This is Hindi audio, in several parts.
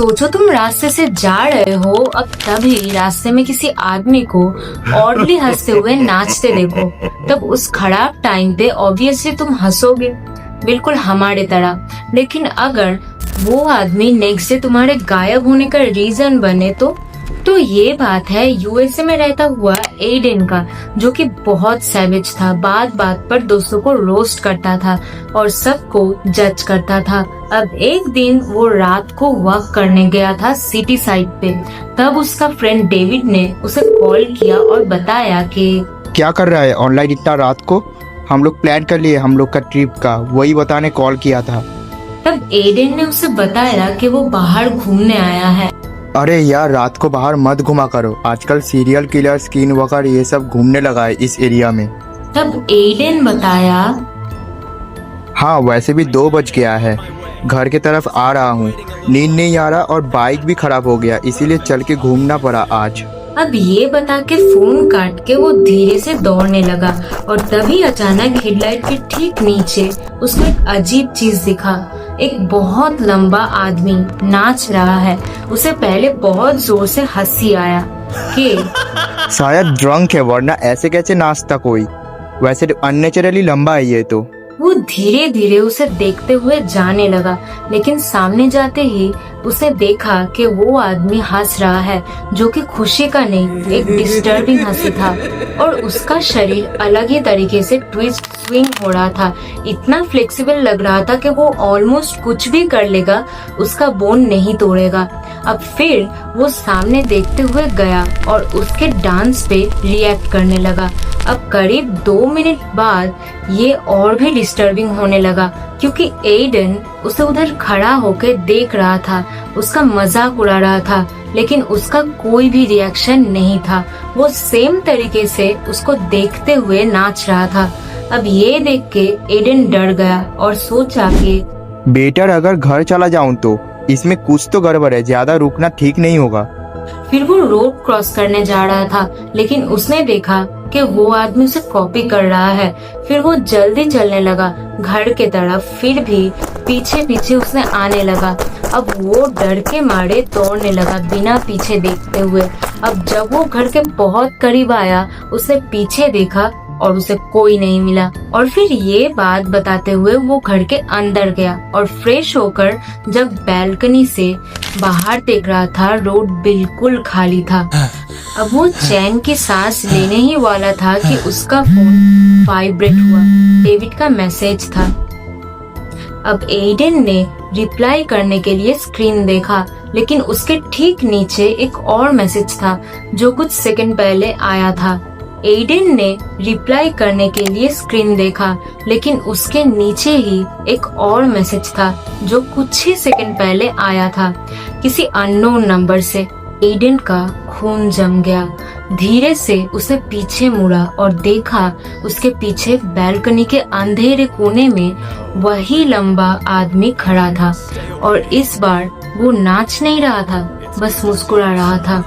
सोचो तुम रास्ते से जा रहे हो, अब तभी रास्ते में किसी आदमी को ऑडली हंसते हुए नाचते देखो, तब उस खराब टाइम पे ऑब्वियसली तुम हंसोगे, बिल्कुल हमारे तरह। लेकिन अगर वो आदमी नेक्स्ट डे तुम्हारे गायब होने का रीजन बने तो ये बात है यूएसए में रहता हुआ एडेन का, जो कि बहुत सैवेज था, बात बात पर दोस्तों को रोस्ट करता था और सबको जज करता था। अब एक दिन वो रात को वॉक करने गया था सिटी साइड पे, तब उसका फ्रेंड डेविड ने उसे कॉल किया और बताया कि क्या कर रहा है ऑनलाइन इतना रात को? हम लोग प्लान कर लिए हम लोग का ट्रिप का, वही बताने कॉल किया था। तब एडेन ने उसे बताया कि वो बाहर घूमने आया है। अरे यार, रात को बाहर मत घुमा करो, आजकल सीरियल किलर, स्किन वॉकर ये सब घूमने लगा है इस एरिया में। तब एडेन बताया, हाँ वैसे भी 2 बज गया है, घर के तरफ आ रहा हूँ, नींद नहीं आ रहा और बाइक भी खराब हो गया, इसीलिए चल के घूमना पड़ा आज। अब ये बता के फोन काट के वो धीरे से दौड़ने लगा और तभी अचानक हेडलाइट के ठीक नीचे उसको एक अजीब चीज दिखा। एक बहुत लंबा आदमी नाच रहा है। उसे पहले बहुत जोर से हंसी आया कि शायद ड्रंक है, वरना ऐसे कैसे नाचता कोई, वैसे तो अननेचुरली लंबा है ये तो। वो धीरे धीरे उसे देखते हुए जाने लगा, लेकिन सामने जाते ही उसे देखा कि वो आदमी हंस रहा है, जो कि खुशी का नहीं, एक डिस्टर्बिंग हंसी था और उसका शरीर अलग ही तरीके से ट्विस्ट स्विंग हो रहा था। इतना फ्लेक्सिबल लग रहा था कि वो ऑलमोस्ट कुछ भी कर लेगा, उसका बोन नहीं तोड़ेगा। अब फिर वो सामने देखते हुए गया और उसके डांस पे रिएक्ट करने लगा। अब करीब 2 मिनट बाद ये और भी डिस्टर्बिंग होने लगा, क्योंकि एडन उसे उधर खड़ा होकर देख रहा था, उसका मजाक उड़ा रहा था, लेकिन उसका कोई भी रिएक्शन नहीं था। वो सेम तरीके से उसको देखते हुए नाच रहा था। अब ये देख के एडन डर गया और सोचा कि बेटर अगर घर चला जाऊं तो, इसमें कुछ तो गड़बड़ है, ज्यादा रुकना ठीक नहीं होगा। फिर वो रोड क्रॉस करने जा रहा था, लेकिन उसने देखा कि वो आदमी उसे कॉपी कर रहा है। फिर वो जल्दी चलने लगा घर के तरफ, फिर भी पीछे पीछे उसने आने लगा। अब वो डर के मारे दौड़ने लगा बिना पीछे देखते हुए। अब जब वो घर के बहुत करीब आया, उसने पीछे देखा और उसे कोई नहीं मिला। और फिर ये बात बताते हुए वो घर के अंदर गया और फ्रेश होकर जब बैल्कनी से बाहर देख रहा था, रोड बिल्कुल खाली था। अब वो चैन की सांस लेने ही वाला था कि उसका फोन वाइब्रेट हुआ। डेविड का मैसेज था। अब एडन ने रिप्लाई करने के लिए स्क्रीन देखा, लेकिन उसके ठीक नीचे एक और मैसेज था जो कुछ सेकंड पहले आया था। एडन ने रिप्लाई करने के लिए स्क्रीन देखा, लेकिन उसके नीचे ही एक और मैसेज था जो कुछ ही सेकंड पहले आया था, किसी अननोन नंबर से। एडन का खून जम गया। धीरे से उसे पीछे मुड़ा और देखा उसके पीछे बैल्कनी के अंधेरे कोने में वही लंबा आदमी खड़ा था, और इस बार वो नाच नहीं रहा था, बस मुस्कुरा रहा था।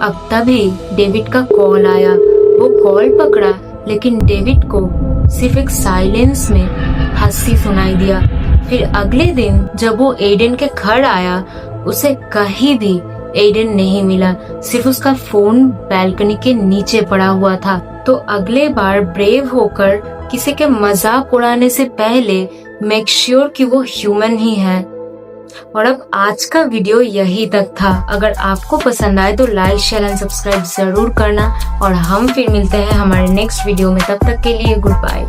अब तभी डेविड का कॉल आया। वो कॉल पकड़ा, लेकिन डेविड को सिर्फ एक साइलेंस में हंसी सुनाई दिया। फिर अगले दिन जब वो एडन के घर आया, उसे कहीं भी एडन नहीं मिला, सिर्फ उसका फोन बैल्कनी के नीचे पड़ा हुआ था। तो अगले बार ब्रेव होकर किसी के मजाक उड़ाने से पहले मेक श्योर कि वो ह्यूमन ही है। और अब आज का वीडियो यही तक था। अगर आपको पसंद आए तो लाइक, शेयर एंड सब्सक्राइब जरूर करना, और हम फिर मिलते हैं हमारे नेक्स्ट वीडियो में। तब तक के लिए गुड बाय।